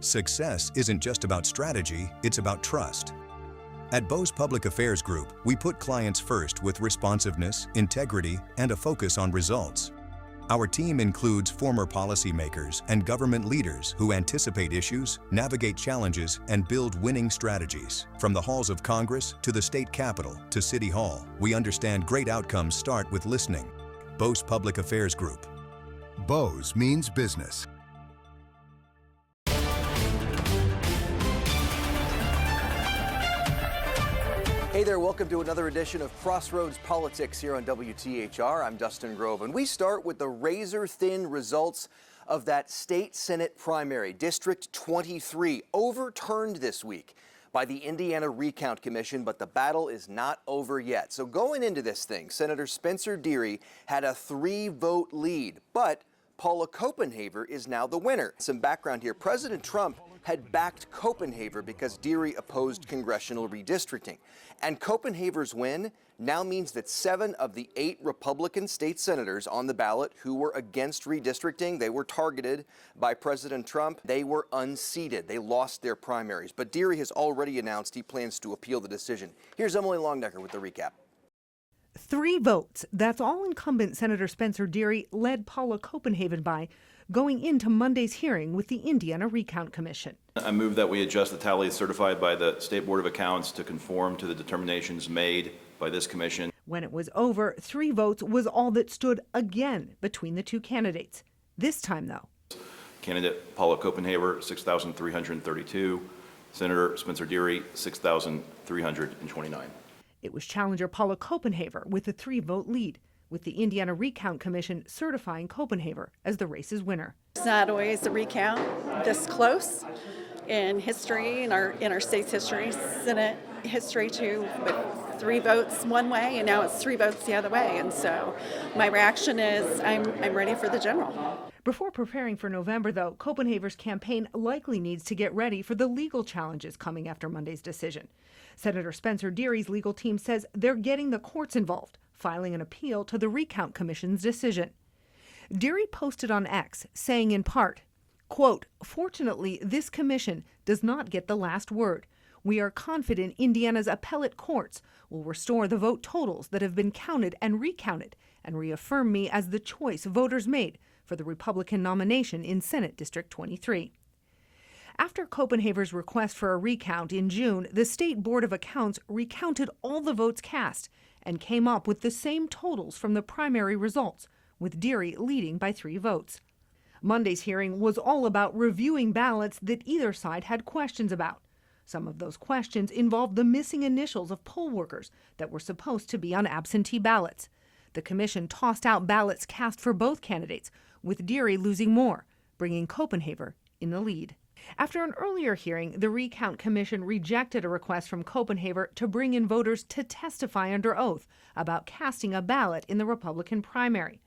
Success isn't just about strategy, it's about trust. At Bose Public Affairs Group, we put clients first with responsiveness, integrity, and a focus on results. Our team includes former policymakers and government leaders who anticipate issues, navigate challenges, and build winning strategies. From the halls of Congress to the state capitol to City Hall, we understand great outcomes start with listening. Bose Public Affairs Group. Bose means business. Hey there, welcome to another edition of Crossroads Politics here on WTHR. I'm Dustin Grove, and we start with the razor-thin results of that state Senate primary, District 23, overturned this week by the Indiana Recount Commission, but the battle is not over yet. So going into this thing, Senator Spencer Deiri had a 3-vote lead, but Paula Copenhaver is now the winner. Some background here. President Trump had backed Copenhaver because Deiri opposed congressional redistricting. And Copenhaver's win now means that 7 of the 8 Republican state senators on the ballot who were against redistricting, they were targeted by President Trump. They were unseated. They lost their primaries. But Deiri has already announced he plans to appeal the decision. Here's Emily Longnecker with the recap. 3 votes. That's all incumbent Senator Spencer Deiri led Paula Copenhaver by going into Monday's hearing with the Indiana Recount Commission. I move that we adjust the tally certified by the State Board of Accounts to conform to the determinations made by this commission. When it was over, 3 votes was all that stood again between the 2 candidates. This time, though, Candidate Paula Copenhaver, 6,332. Senator Spencer Deiri, 6,329. it was challenger Paula Copenhaver with a 3-vote lead, with the Indiana Recount Commission certifying Copenhaver as the race's winner. It's not always a recount this close in history, in our state's history, Senate history too, with 3 votes one way and now it's 3 votes the other way. And so my reaction is I'm ready for the general. Before preparing for November, though, Copenhaver's campaign likely needs to get ready for the legal challenges coming after Monday's decision. Senator Spencer Deiri's legal team says they're getting the courts involved, filing an appeal to the Recount Commission's decision. Deiri posted on X, saying in part, quote, "Fortunately, this commission does not get the last word. We are confident Indiana's appellate courts will restore the vote totals that have been counted and recounted and reaffirm me as the choice voters made for the Republican nomination in Senate District 23. After Copenhaver's request for a recount in June, the State Board of Accounts recounted all the votes cast and came up with the same totals from the primary results, with Deiri leading by 3 votes. Monday's hearing was all about reviewing ballots that either side had questions about. Some of those questions involved the missing initials of poll workers that were supposed to be on absentee ballots. The commission tossed out ballots cast for both candidates, with Deiri losing more, bringing Copenhaver in the lead. After an earlier hearing, the Recount Commission rejected a request from Copenhaver to bring in voters to testify under oath about casting a ballot in the Republican primary.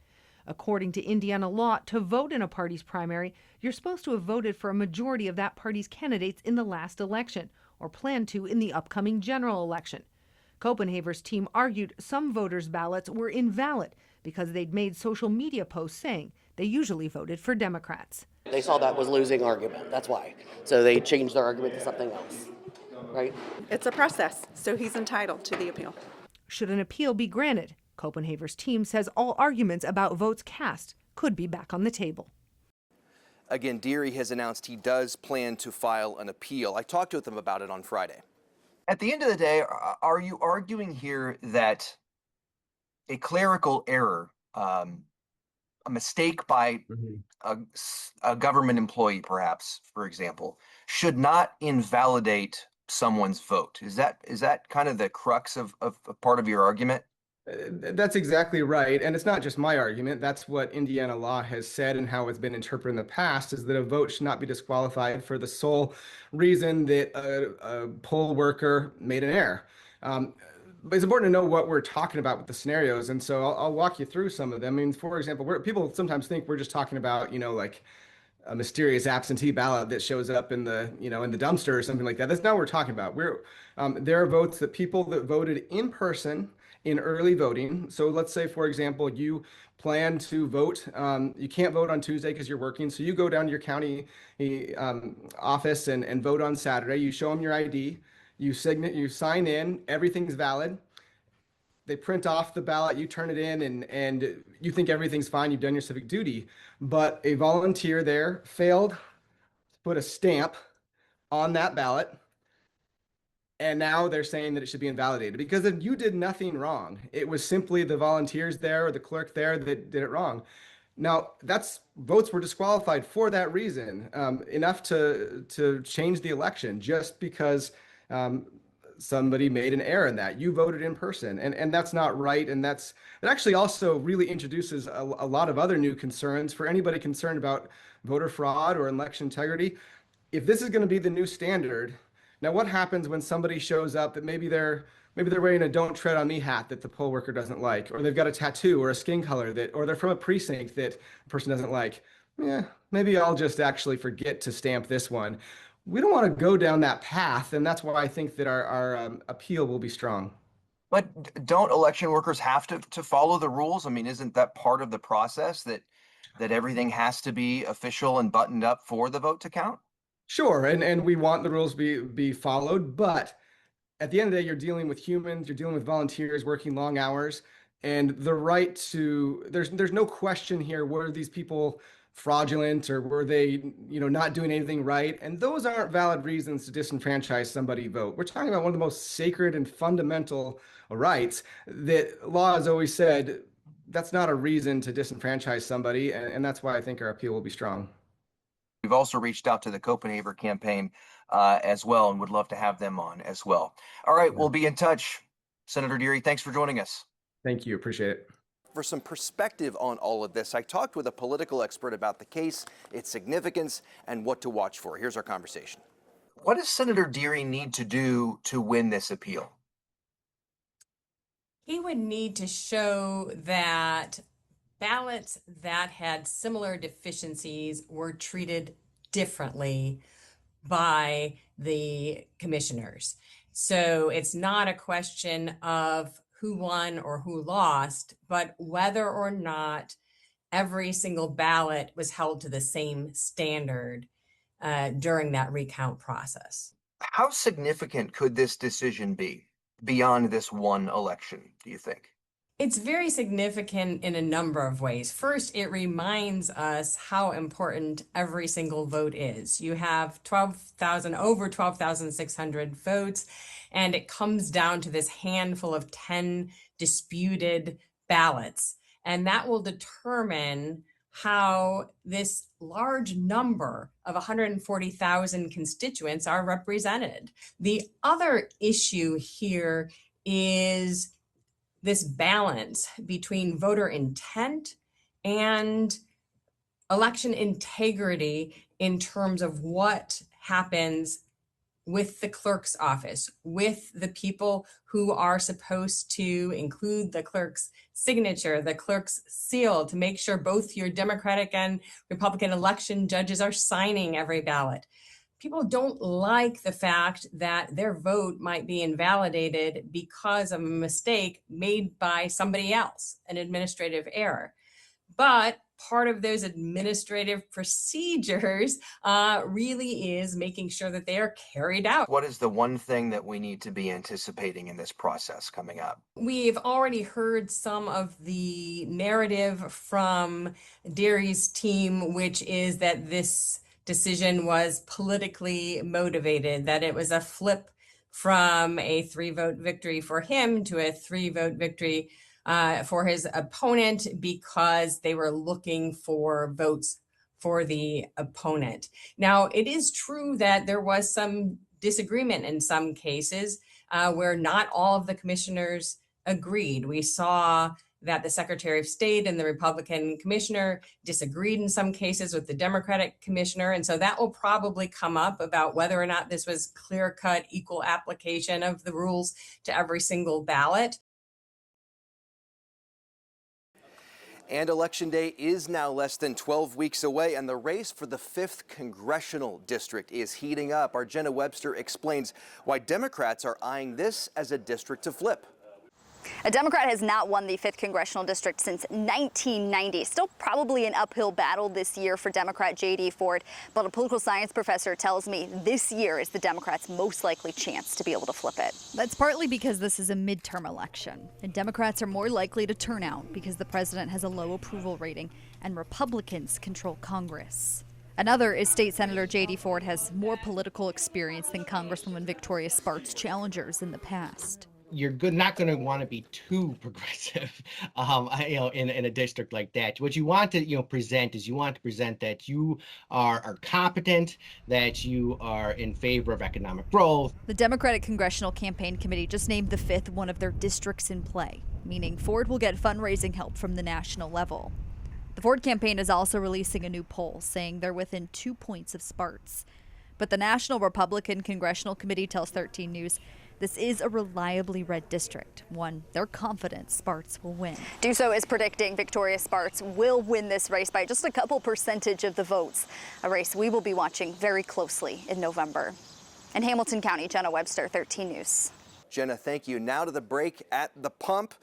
According to Indiana law, to vote in a party's primary, you're supposed to have voted for a majority of that party's candidates in the last election, or plan to in the upcoming general election. Copenhaver's team argued some voters' ballots were invalid because they'd made social media posts saying they usually voted for Democrats. They saw that was a losing argument, that's why. So they changed their argument to something else, right? It's a process, so he's entitled to the appeal. Should an appeal be granted, Copenhaver's team says all arguments about votes cast could be back on the table. Again, Deiri has announced he does plan to file an appeal. I talked with him about it on Friday. At the end of the day, are you arguing here that a clerical error, a mistake by a government employee, perhaps, for example, should not invalidate someone's vote? Is that kind of the crux of part of your argument? That's exactly right. And it's not just my argument. That's what Indiana law has said and how it's been interpreted in the past, is that a vote should not be disqualified for the sole reason that a poll worker made an error. But it's important to know what we're talking about with the scenarios. And so I'll walk you through some of them. I mean, for example, people sometimes think we're just talking about, like a mysterious absentee ballot that shows up in the, in the dumpster or something like that. That's not what we're talking about. There are votes that people that voted in person in early voting. So let's say, for example, you plan to vote. You can't vote on Tuesday because you're working. So you go down to your county office and vote on Saturday. You show them your ID. You sign in. Everything's valid. They print off the ballot, you turn it in, and you think everything's fine, you've done your civic duty. But a volunteer there failed to put a stamp on that ballot, and now they're saying that it should be invalidated because you did nothing wrong. It was simply the volunteers there or the clerk there that did it wrong. Now, votes were disqualified for that reason, enough to change the election just because somebody made an error in that. You voted in person, and that's not right. And it actually also really introduces a lot of other new concerns for anybody concerned about voter fraud or election integrity. If this is going to be the new standard, now what happens when somebody shows up that maybe they're wearing a "Don't Tread on Me" hat that the poll worker doesn't like, or they've got a tattoo or a skin color or they're from a precinct that the person doesn't like? Yeah, maybe I'll just actually forget to stamp this one. We don't want to go down that path, and that's why I think that our appeal will be strong. But don't election workers have to follow the rules? I mean, isn't that part of the process that everything has to be official and buttoned up for the vote to count? Sure, and we want the rules be followed, but at the end of the day, you're dealing with humans, you're dealing with volunteers working long hours, and the right to there's no question here, were these people fraudulent or were they not doing anything right? And those aren't valid reasons to disenfranchise somebody vote. We're talking about one of the most sacred and fundamental rights that law has always said that's not a reason to disenfranchise somebody, and that's why I think our appeal will be strong. We've also reached out to the Copenhagen campaign as well, and would love to have them on as well. All right, we'll be in touch. Senator Deiri, thanks for joining us. Thank you, appreciate it. For some perspective on all of this, I talked with a political expert about the case, its significance, and what to watch for. Here's our conversation. What does Senator Deiri need to do to win this appeal? He would need to show that ballots that had similar deficiencies were treated differently by the commissioners. So it's not a question of who won or who lost, but whether or not every single ballot was held to the same standard during that recount process. How significant could this decision be beyond this one election, do you think? It's very significant in a number of ways. First, it reminds us how important every single vote is. You have over 12,600 votes, and it comes down to this handful of 10 disputed ballots. And that will determine how this large number of 140,000 constituents are represented. The other issue here is this balance between voter intent and election integrity in terms of what happens with the clerk's office, with the people who are supposed to include the clerk's signature, the clerk's seal, to make sure both your Democratic and Republican election judges are signing every ballot. People don't like the fact that their vote might be invalidated because of a mistake made by somebody else, an administrative error. But part of those administrative procedures really is making sure that they are carried out. What is the one thing that we need to be anticipating in this process coming up? We've already heard some of the narrative from Deiri's team, which is that this decision was politically motivated, that it was a flip from a 3-vote victory for him to a 3-vote victory for his opponent because they were looking for votes for the opponent. Now, it is true that there was some disagreement in some cases where not all of the commissioners agreed. We saw that the Secretary of State and the Republican commissioner disagreed in some cases with the Democratic commissioner. And so that will probably come up about whether or not this was clear-cut, equal application of the rules to every single ballot. And Election Day is now less than 12 weeks away, and the race for the 5th Congressional District is heating up. Our Jenna Webster explains why Democrats are eyeing this as a district to flip. A Democrat has not won the 5th congressional district since 1990. Still probably an uphill battle this year for Democrat J.D. Ford, but a political science professor tells me this year is the Democrats' most likely chance to be able to flip it. That's partly because this is a midterm election, and Democrats are more likely to turn out because the president has a low approval rating and Republicans control Congress. Another is State Senator J.D. Ford has more political experience than Congresswoman Victoria Spartz' challengers in the past. You're not going to want to be too progressive, in a district like that. What you want to, present is you want to present that you are competent, that you are in favor of economic growth. The Democratic Congressional Campaign Committee just named the 5th one of their districts in play, meaning Ford will get fundraising help from the national level. The Ford campaign is also releasing a new poll saying they're within 2 points of Spartz. But the National Republican Congressional Committee tells 13 News this is a reliably red district, one they're confident Spartz will win. Duso is predicting Victoria Spartz will win this race by just a couple percentage of the votes, a race we will be watching very closely in November. In Hamilton County, Jenna Webster, 13 News. Jenna, thank you. Now to the break at the pump.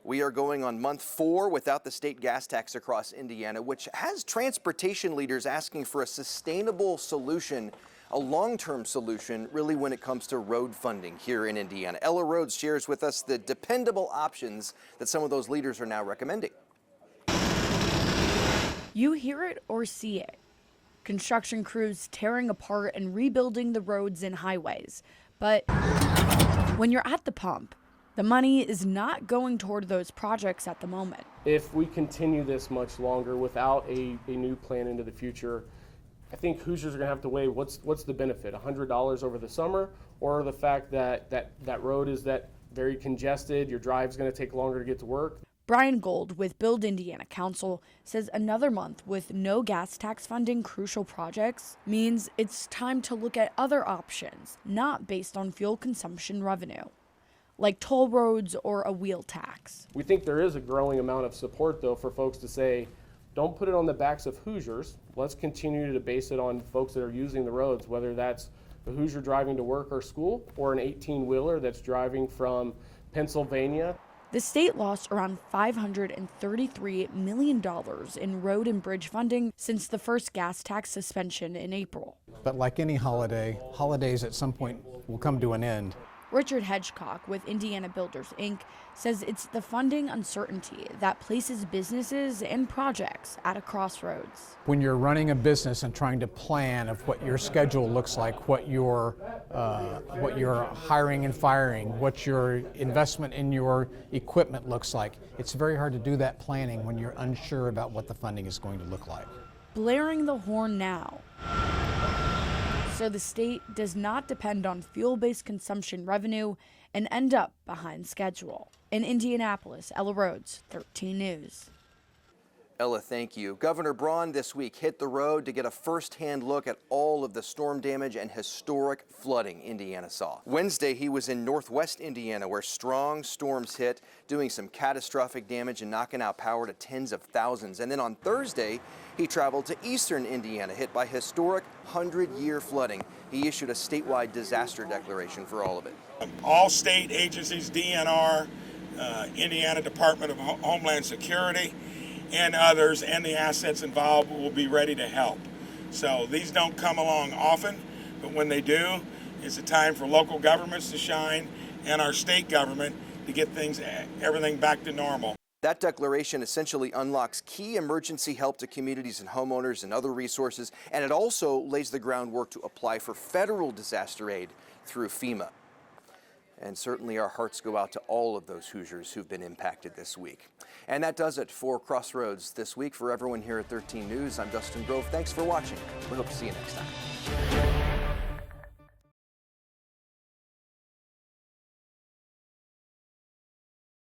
We are going on month 4 without the state gas tax across Indiana, which has transportation leaders asking for a sustainable solution, a long-term solution, really, when it comes to road funding here in Indiana. Ella Rhodes shares with us the dependable options that some of those leaders are now recommending. You hear it or see it. Construction crews tearing apart and rebuilding the roads and highways. But when you're at the pump, the money is not going toward those projects at the moment. If we continue this much longer without a new plan into the future, I think Hoosiers are going to have to weigh what's the benefit, $100 over the summer, or the fact that road is that very congested, your drive's going to take longer to get to work. Brian Gold with Build Indiana Council says another month with no gas tax funding crucial projects means it's time to look at other options, not based on fuel consumption revenue, like toll roads or a wheel tax. We think there is a growing amount of support, though, for folks to say, don't put it on the backs of Hoosiers. Let's continue to base it on folks that are using the roads, whether that's a Hoosier driving to work or school or an 18-wheeler that's driving from Pennsylvania. The state lost around $533 million in road and bridge funding since the first gas tax suspension in April. But like any holiday, holidays at some point will come to an end. Richard Hedgecock with Indiana Builders, Inc. says it's the funding uncertainty that places businesses and projects at a crossroads. When you're running a business and trying to plan of what your schedule looks like, what your hiring and firing, what your investment in your equipment looks like, it's very hard to do that planning when you're unsure about what the funding is going to look like. Blaring the horn now, so the state does not depend on fuel-based consumption revenue and end up behind schedule. In Indianapolis, Ella Rhodes, 13 News. Ella, thank you. Governor Braun this week hit the road to get a first-hand look at all of the storm damage and historic flooding Indiana saw. Wednesday, he was in northwest Indiana, where strong storms hit, doing some catastrophic damage and knocking out power to tens of thousands. And then on Thursday, he traveled to eastern Indiana, hit by historic 100-year flooding. He issued a statewide disaster declaration for all of it. All state agencies, DNR, Indiana Department of Homeland Security, and others, and the assets involved will be ready to help. So these don't come along often, but when they do, it's a time for local governments to shine and our state government to get everything back to normal. That declaration essentially unlocks key emergency help to communities and homeowners and other resources, and it also lays the groundwork to apply for federal disaster aid through FEMA. And certainly our hearts go out to all of those Hoosiers who've been impacted this week. And that does it for Crossroads this week. For everyone here at 13 News, I'm Dustin Grove. Thanks for watching. We hope to see you next time.